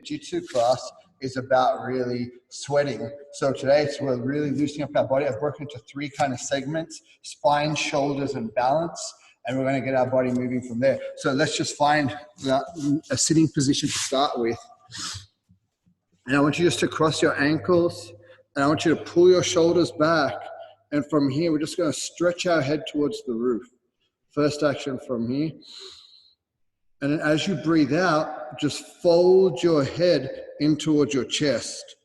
Jiu-Jitsu class is about really sweating. So today we're really loosening up our body. I've broken into 3 kind of segments: spine, shoulders, and balance. And we're going to get our body moving from there. So let's just find a sitting position to start with. And I want you just to cross your ankles. And I want you to pull your shoulders back. And from here, we're just going to stretch our head towards the roof. First action from here. And then as you breathe out, just fold your head in towards your chest.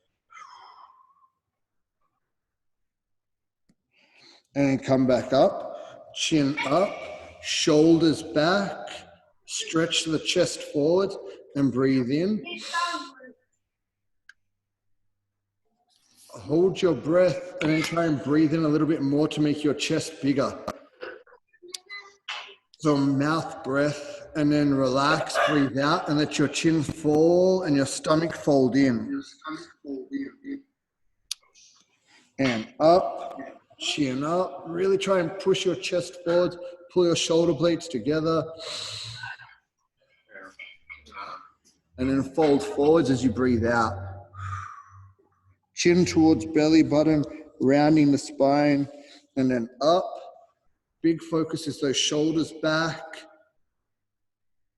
And then come back up, chin up, shoulders back, stretch the chest forward and breathe in. Hold your breath and then try and breathe in a little bit more to make your chest bigger. So mouth breath and then relax, breathe out and let your chin fall and your stomach fold in. And up, chin up. Really try and push your chest forward, pull your shoulder blades together. And then fold forwards as you breathe out. Chin towards belly button, rounding the spine, and then up. Big focus is those shoulders back.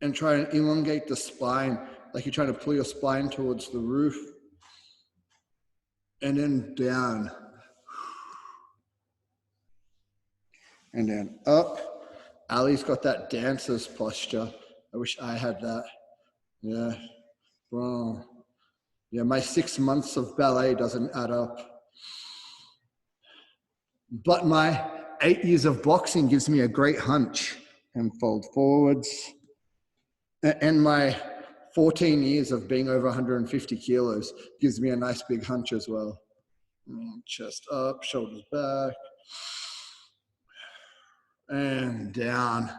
And try and elongate the spine, like you're trying to pull your spine towards the roof. And then down. And then up. Ali's got that dancer's posture. I wish I had that. Yeah. Wow. Yeah, my 6 months of ballet doesn't add up. But my 8 years of boxing gives me a great hunch. And fold forwards. And my 14 years of being over 150 kilos gives me a nice big hunch as well. Chest up, shoulders back. And down.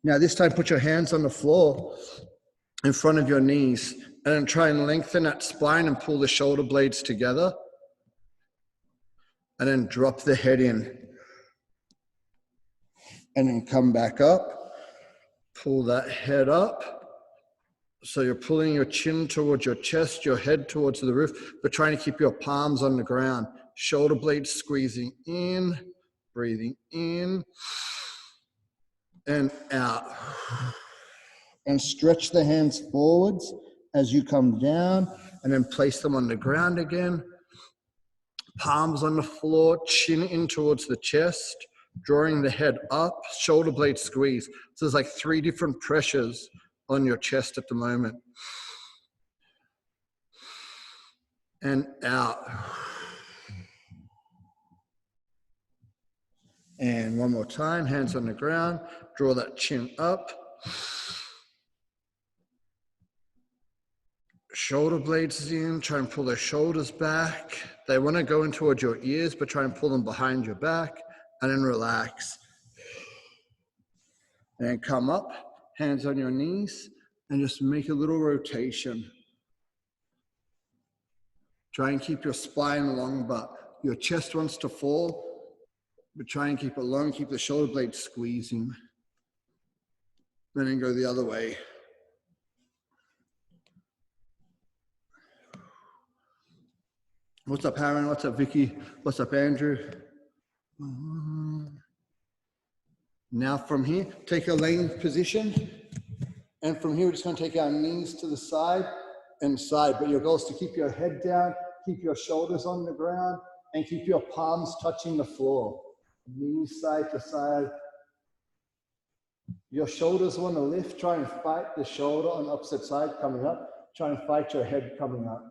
Now this time put your hands on the floor in front of your knees and then try and lengthen that spine and pull the shoulder blades together. And then drop the head in. And then come back up. Pull that head up. So you're pulling your chin towards your chest, your head towards the roof, but trying to keep your palms on the ground. Shoulder blades squeezing in, breathing in and out. And stretch the hands forwards as you come down and then place them on the ground again. Palms on the floor, chin in towards the chest. Drawing the head up, shoulder blade squeeze. So there's like 3 different pressures on your chest at the moment. And out. And one more time, hands on the ground. Draw that chin up. Shoulder blades in, try and pull their shoulders back. They want to go in towards your ears, but try and pull them behind your back. And then relax. And then come up, hands on your knees, and just make a little rotation. Try and keep your spine long, but your chest wants to fall. But try and keep it long, keep the shoulder blades squeezing. Then go the other way. What's up, Aaron? What's up, Vicky? What's up, Andrew? Now from here, take a laying position. And from here, we're just going to take our knees to the side and side. But your goal is to keep your head down, keep your shoulders on the ground, and keep your palms touching the floor. Knees side to side. Your shoulders want to lift. Try and fight the shoulder on the opposite side coming up. Try and fight your head coming up.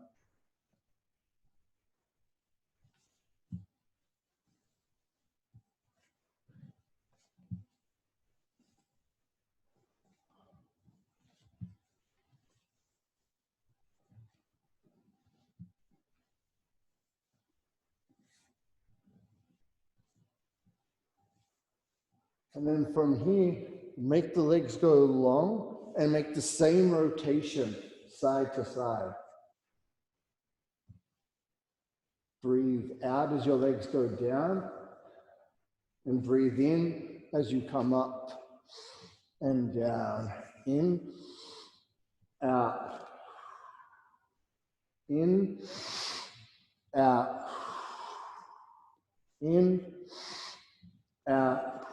And then from here, make the legs go long and make the same rotation side to side. Breathe out as your legs go down and breathe in as you come up and down. In, out. in, out, in, out,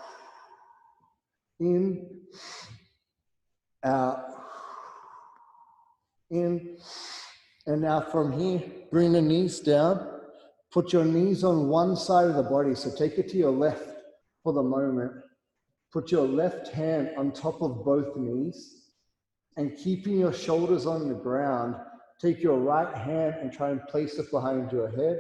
in, out, in. And now from here, bring the knees down. Put your knees on one side of the body. So take it to your left for the moment. Put your left hand on top of both knees and keeping your shoulders on the ground, take your right hand and try and place it behind your head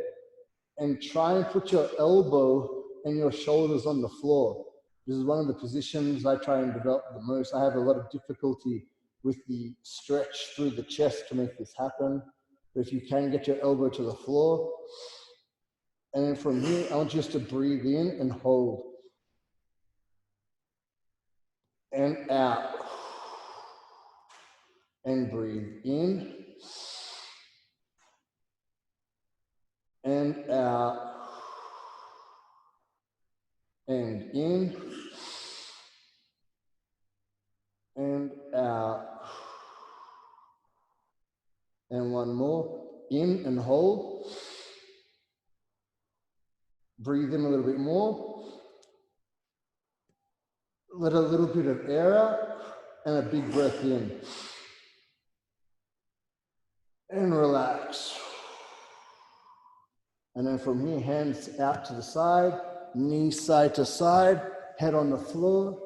and try and put your elbow and your shoulders on the floor. This is one of the positions I try and develop the most. I have a lot of difficulty with the stretch through the chest to make this happen. But if you can get your elbow to the floor, and then from here, I want you just to breathe in and hold. And out. And breathe in. And out. And in. And out. And one more. In and hold. Breathe in a little bit more. Let a little bit of air out and a big breath in. And relax. And then from here, hands out to the side, knees side to side, head on the floor.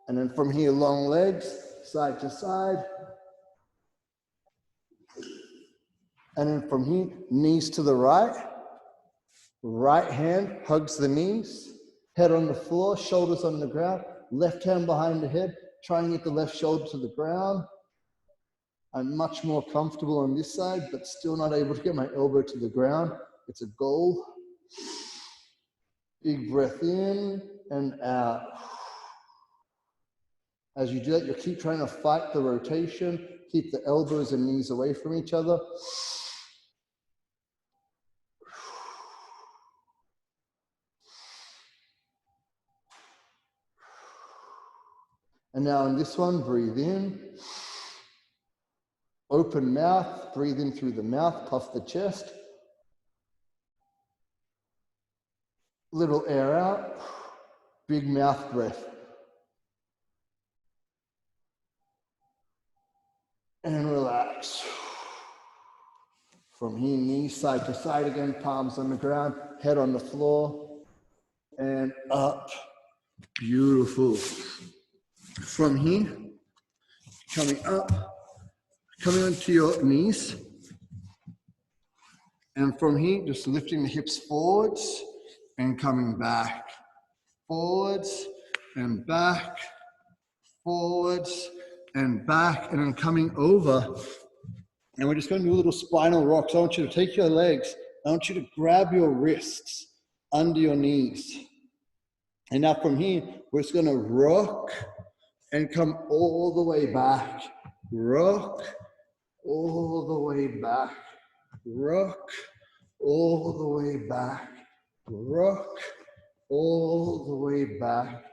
And then from here, long legs, side to side. And then from here, knees to the right. Right hand hugs the knees, head on the floor, shoulders on the ground, left hand behind the head, try and get the left shoulder to the ground. I'm much more comfortable on this side, but still not able to get my elbow to the ground. It's a goal. Big breath in and out. As you do that, you'll keep trying to fight the rotation, keep the elbows and knees away from each other. And now in this one, breathe in. Open mouth, breathe in through the mouth, puff the chest. Little air out, big mouth breath. And relax. From here, knees side to side again, palms on the ground, head on the floor, and up. Beautiful. From here, coming up, coming onto your knees. And from here, just lifting the hips forwards and coming back. Forwards and back, forwards and back, and then coming over. And we're just going to do a little spinal rock. So I want you to take your legs. I want you to grab your wrists under your knees. And now from here, we're just going to rock and come all the way back. Rock all the way back. Rock all the way back. Rock all the way back.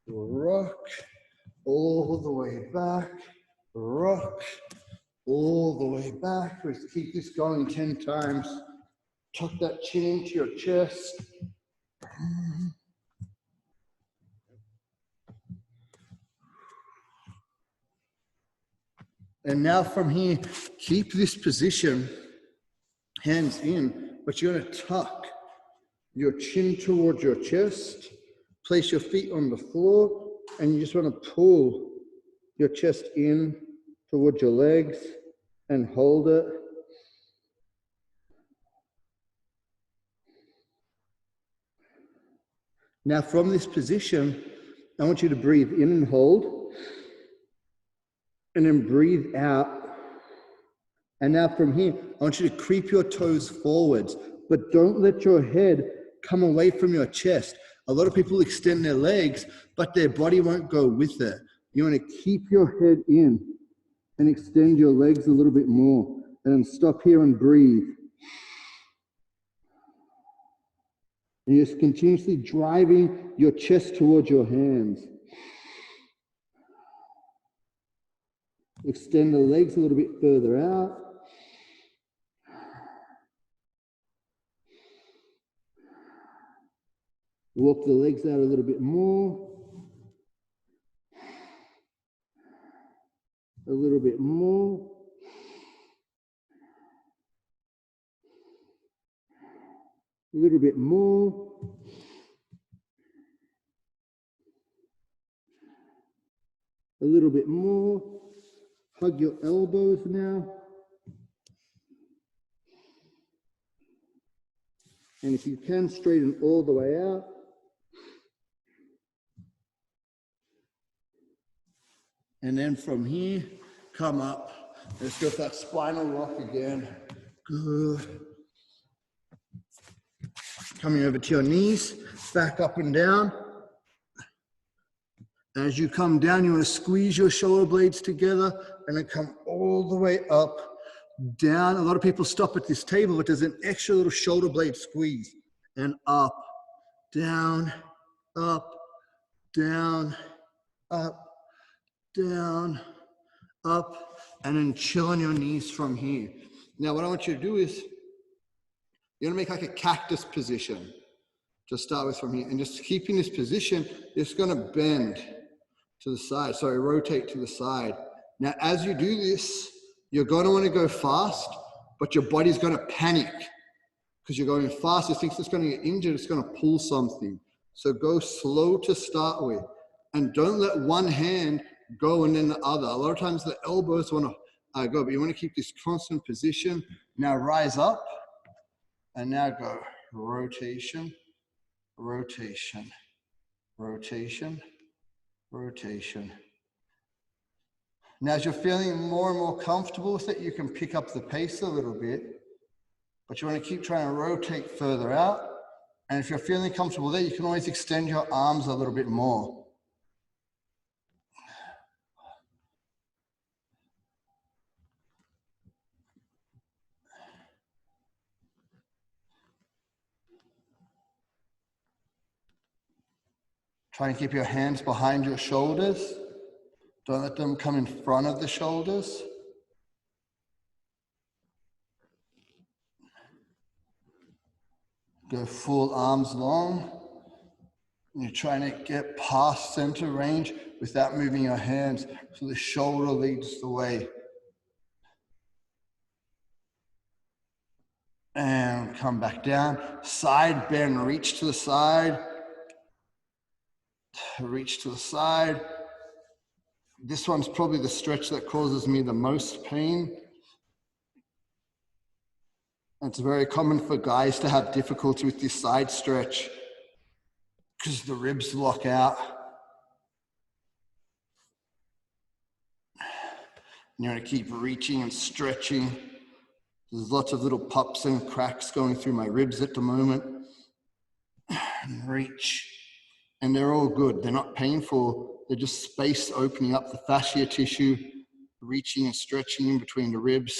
Rock all the way back. Rock all the way back. Let's keep this going 10 times. Tuck that chin into your chest. And now from here, keep this position, hands in, but you're going to tuck your chin towards your chest, place your feet on the floor, and you just want to pull your chest in towards your legs and hold it. Now from this position, I want you to breathe in and hold, and then breathe out. And now from here, I want you to creep your toes forwards, but don't let your head come away from your chest. A lot of people extend their legs, but their body won't go with it. You want to keep your head in and extend your legs a little bit more. And then stop here and breathe. And you're just continuously driving your chest towards your hands. Extend the legs a little bit further out. Walk the legs out a little bit more. A little bit more. A little bit more. A little bit more. Hug your elbows now. And if you can, straighten all the way out. And then from here, come up. Let's go for that spinal rock again. Good. Coming over to your knees, back up and down. As you come down, you want to squeeze your shoulder blades together and then come all the way up, down. A lot of people stop at this table, but there's an extra little shoulder blade squeeze. And up, down, up, down, up, down, up, and then chill on your knees from here. Now, what I want you to do is, you're gonna make like a cactus position to start with from here. And just keeping this position, it's gonna bend to the side, sorry, rotate to the side. Now, as you do this, you're gonna wanna go fast, but your body's gonna panic because you're going fast. It thinks it's gonna get injured, it's gonna pull something. So go slow to start with. And don't let one hand go and then the other. A lot of times the elbows wanna go, but you wanna keep this constant position. Now rise up, and now go rotation, rotation, rotation, rotation. Now, as you're feeling more and more comfortable with it, you can pick up the pace a little bit, but you want to keep trying to rotate further out. And if you're feeling comfortable there, you can always extend your arms a little bit more. Try and keep your hands behind your shoulders. Don't let them come in front of the shoulders. Go full arms long. And you're trying to get past center range without moving your hands, so the shoulder leads the way. And come back down. Side bend, reach to the side. Reach to the side. This one's probably the stretch that causes me the most pain. It's very common for guys to have difficulty with this side stretch because the ribs lock out. And you want to keep reaching and stretching. There's lots of little pops and cracks going through my ribs at the moment. And reach. And they're all good. They're not painful. They're just space opening up the fascia tissue, reaching and stretching in between the ribs.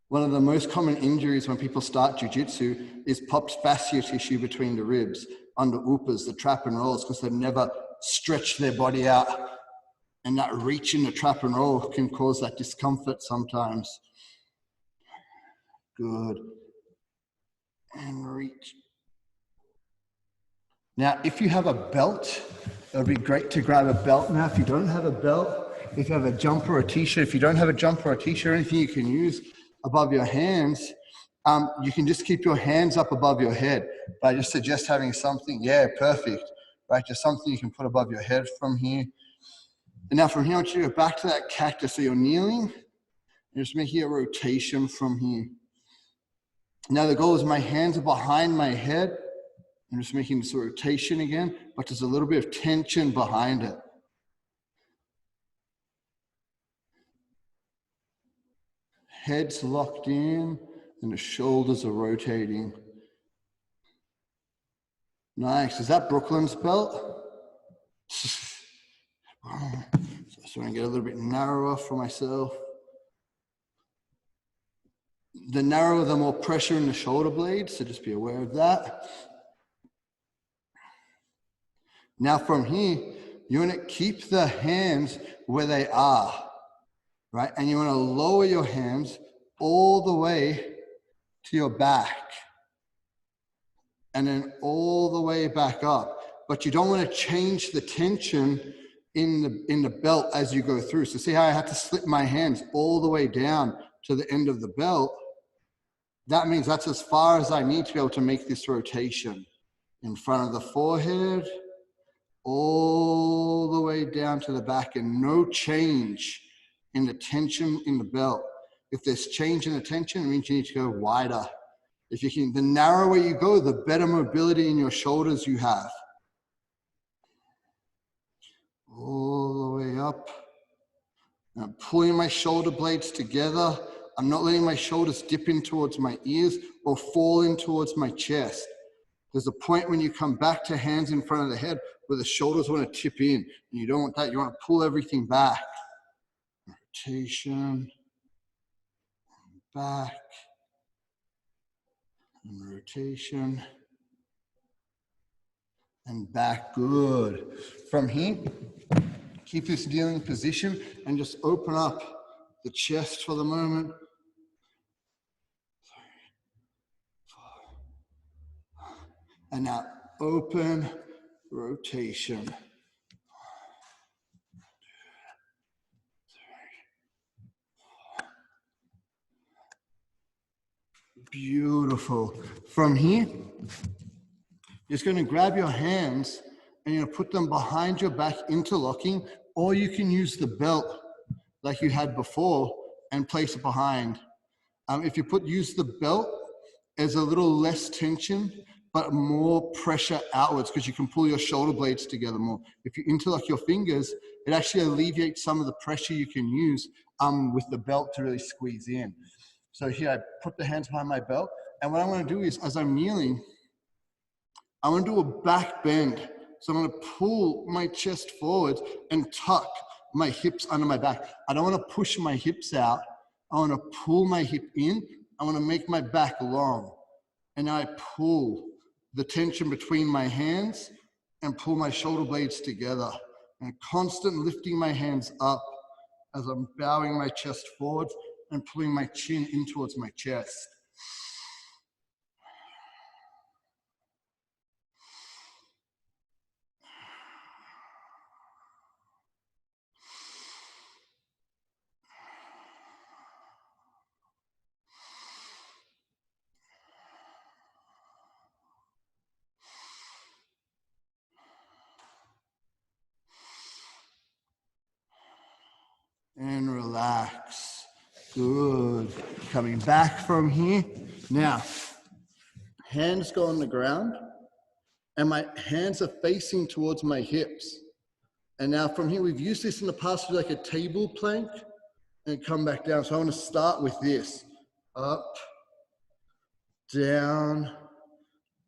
One of the most common injuries when people start jiu-jitsu is popped fascia tissue between the ribs, under uppas, the trap and rolls, because they've never stretched their body out. And that reach in the trap and roll can cause that discomfort sometimes. Good. And reach. Now, if you have a belt, it would be great to grab a belt now. If you don't have a belt, if you have a jumper or a t-shirt, if you don't have a jumper or a t-shirt, anything you can use above your hands, you can just keep your hands up above your head. But I just suggest having something, yeah, perfect, right? Just something you can put above your head from here. And now from here, I want you to go back to that cactus. So you're kneeling, and just making a rotation from here. Now the goal is my hands are behind my head. I'm just making this rotation again, but there's a little bit of tension behind it. Head's locked in and the shoulders are rotating. Nice. Is that Brooklyn's belt? So I just want to get a little bit narrower for myself. The narrower, the more pressure in the shoulder blades, so just be aware of that. Now from here, you want to keep the hands where they are, right? And you want to lower your hands all the way to your back. And then all the way back up. But you don't want to change the tension in the belt as you go through. So see how I had to slip my hands all the way down to the end of the belt? That means that's as far as I need to be able to make this rotation. In front of the forehead, all the way down to the back, and no change in the tension in the belt. If there's change in the tension, it means you need to go wider. If you can, the narrower you go, the better mobility in your shoulders you have. All the way up. And I'm pulling my shoulder blades together. I'm not letting my shoulders dip in towards my ears or fall in towards my chest. There's a point when you come back to hands in front of the head where the shoulders want to tip in. And you don't want that. You want to pull everything back. Rotation. Back. And rotation. And back. Good. From here, keep this kneeling position and just open up the chest for the moment. 3, 4. And now open rotation. 1, 2, 3, 4. Beautiful. From here, you're just going to grab your hands and you're going to put them behind your back, interlocking, or you can use the belt like you had before and place it behind. If you use the belt, there's a little less tension, but more pressure outwards because you can pull your shoulder blades together more. If you interlock your fingers, it actually alleviates some of the pressure you can use with the belt to really squeeze in. So here I put the hands behind my belt, and what I want to do is, as I'm kneeling, I want to do a back bend. So I'm going to pull my chest forward and tuck my hips under my back. I don't want to push my hips out. I want to pull my hip in. I want to make my back long. And I pull the tension between my hands and pull my shoulder blades together. And constant lifting my hands up as I'm bowing my chest forward and pulling my chin in towards my chest. And relax. Good. Coming back from here. Now, hands go on the ground, and my hands are facing towards my hips. And now from here, we've used this in the past with like a table plank, and come back down. So I want to start with this. Up, down,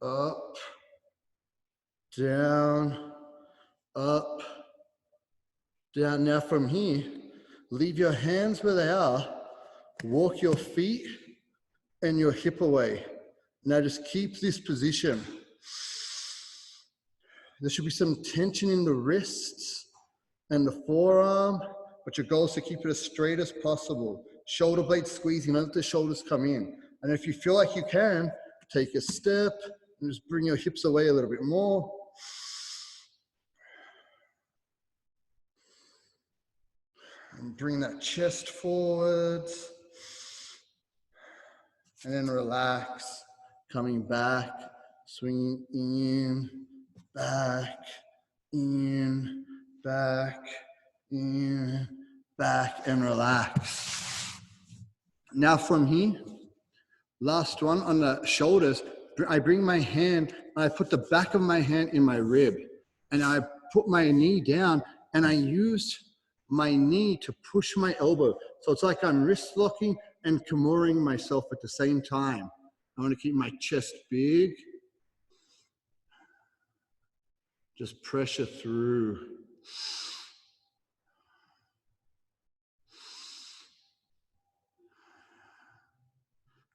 up, down, up, down. Now from here, leave your hands where they are, walk your feet and your hip away. Now just keep this position. There should be some tension in the wrists and the forearm, but your goal is to keep it as straight as possible. Shoulder blades squeezing, let the shoulders come in. And if you feel like you can, take a step and just bring your hips away a little bit more. And bring that chest forwards. And then relax, coming back, swinging in, back, in, back, in, back, and relax. Now from here, last one on the shoulders, I bring my hand, and I put the back of my hand in my rib, and I put my knee down, and I use my knee to push my elbow. So it's like I'm wrist locking and kimuring myself at the same time. I want to keep my chest big. Just pressure through.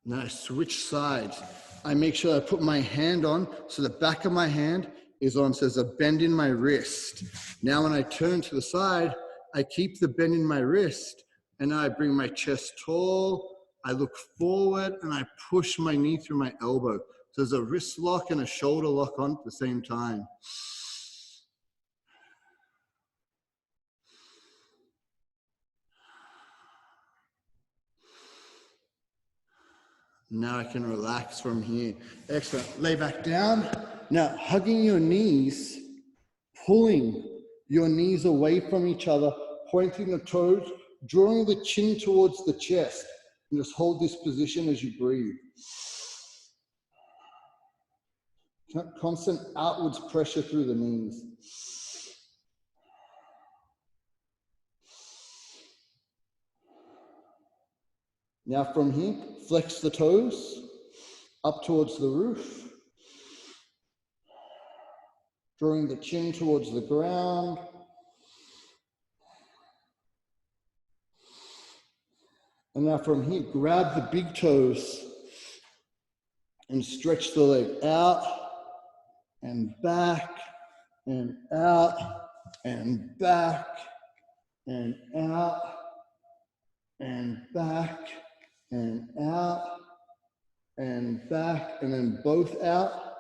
Now I switch sides. I make sure I put my hand on, so the back of my hand is on, so there's a bend in my wrist. Now when I turn to the side, I keep the bend in my wrist, and now I bring my chest tall, I look forward, and I push my knee through my elbow. So there's a wrist lock and a shoulder lock on at the same time. Now I can relax from here. Excellent. Lay back down. Now hugging your knees, pulling your knees away from each other, pointing the toes, drawing the chin towards the chest. And just hold this position as you breathe. Constant outwards pressure through the knees. Now from here, flex the toes up towards the roof, drawing the chin towards the ground. And now from here, grab the big toes and stretch the leg out and back and out and back and out and back and out and back, and then both out,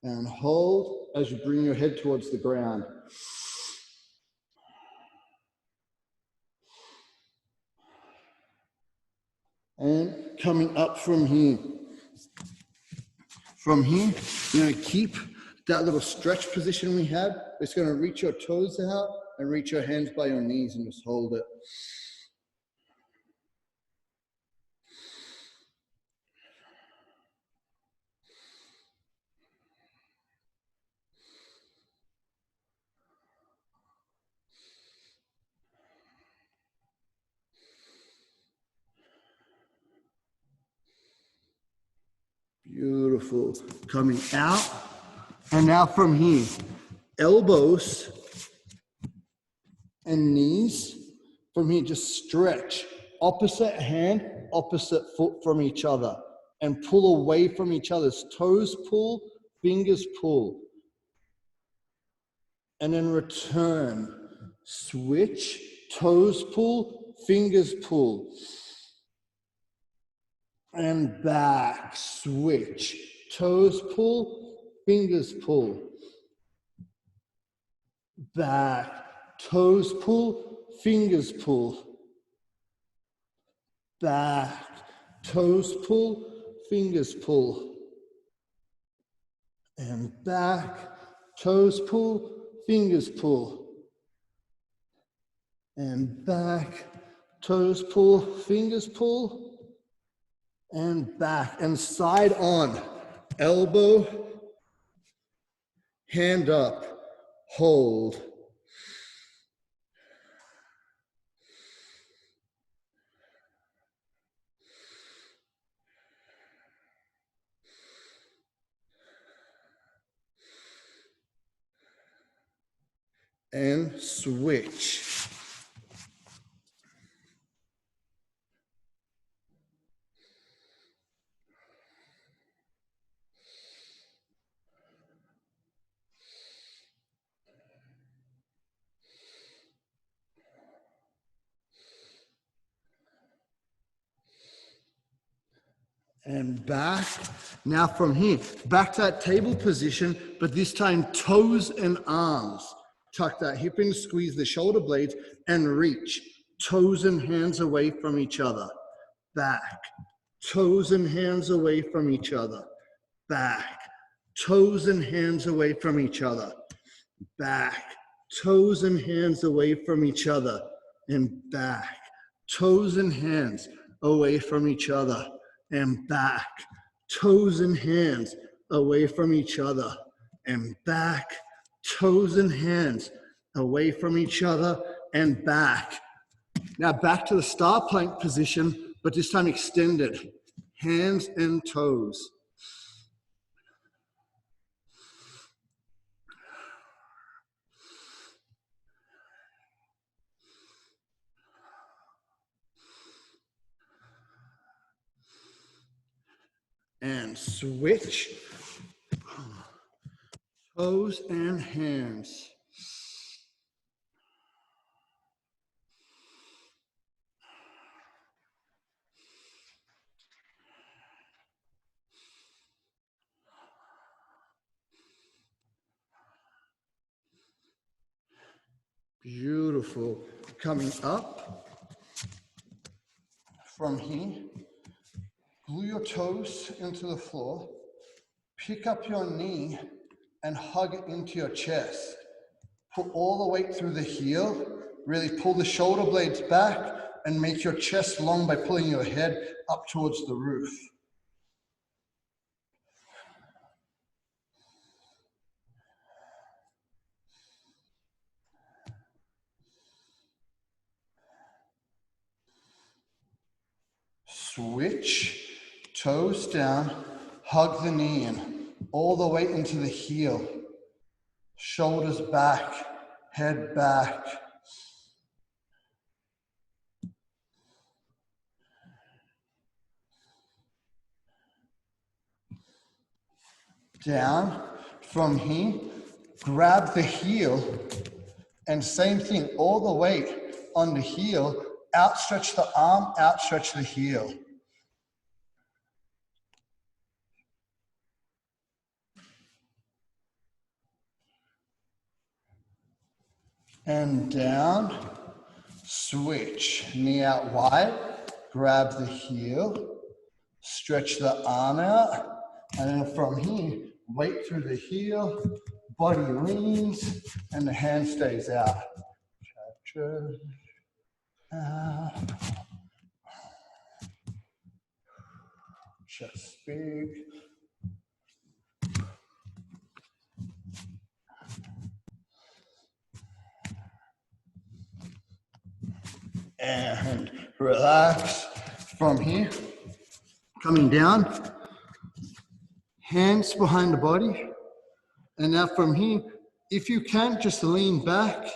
and hold as you bring your head towards the ground. And coming up from here. From here, you're going to keep that little stretch position we had. It's going to reach your toes out and reach your hands by your knees and just hold it. Beautiful. Coming out. And now from here, elbows and knees. From here, just stretch. Opposite hand, opposite foot from each other. And pull away from each other's toes pull, fingers pull. And then return. Switch, toes pull, fingers pull. And back, switch. Toes pull, fingers pull. Back, toes pull, fingers pull. Back, toes pull, fingers pull. And back, toes pull, fingers pull. And back, toes pull, fingers pull. And back, and side on. Elbow, hand up, hold. And switch. And back. Now from here, back to that table position, but this time toes and arms. Tuck that hip in, squeeze the shoulder blades, and reach. Toes and hands away from each other. Back. Toes and hands away from each other. Back. Toes and hands away from each other. Back. Toes and hands away from each other. And back. Toes and hands away from each other. And back, toes and hands away from each other, and back, toes and hands away from each other, and back. Now back to the star plank position, but this time extended, hands and toes. And switch. toes and hands. Beautiful. Coming up from here, glue your toes into the floor, pick up your knee and hug it into your chest. Put all the weight through the heel, really pull the shoulder blades back and make your chest long by pulling your head up towards the roof. Switch, toes down, hug the knee in, all the way into the heel. Shoulders back, head back. Down, from here, grab the heel, and same thing, all the weight on the heel, outstretch the arm, outstretch the heel. And down, switch, knee out wide, grab the heel, stretch the arm out, and then from here, weight through the heel, body leans, and the hand stays out. Chest big. And relax from here. Coming down, hands behind the body. And now from here, if you can, just lean back.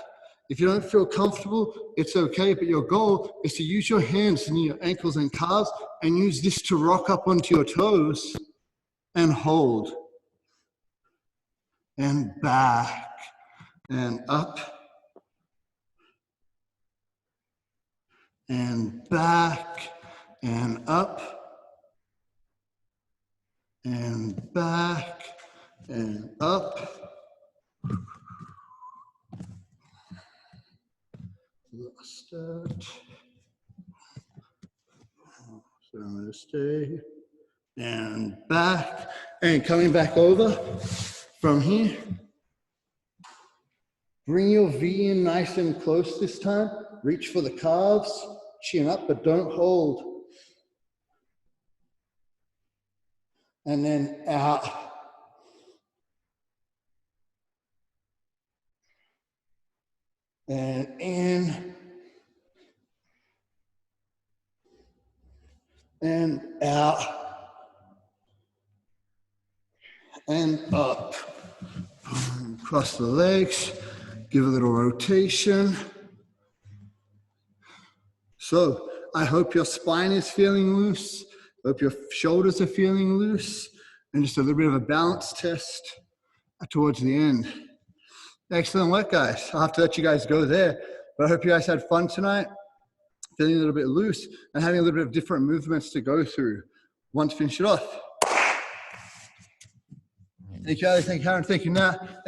If you don't feel comfortable, it's okay, but your goal is to use your hands near your ankles and calves and use this to rock up onto your toes and hold. And back and up and back and up and back and up. Lost it. So I'm going to stay and back and coming back over from here. Bring your V in nice and close this time. Reach for the calves, chin up, but don't hold. And then out. And in. And out. And up. Cross the legs. Give a little rotation. So I hope your spine is feeling loose. I hope your shoulders are feeling loose. And just a little bit of a balance test towards the end. Excellent work, guys. I'll have to let you guys go there. But I hope you guys had fun tonight. Feeling a little bit loose and having a little bit of different movements to go through. Once finish it off. Thank you, Ali. Thank you, Karen. Thank you, Nat.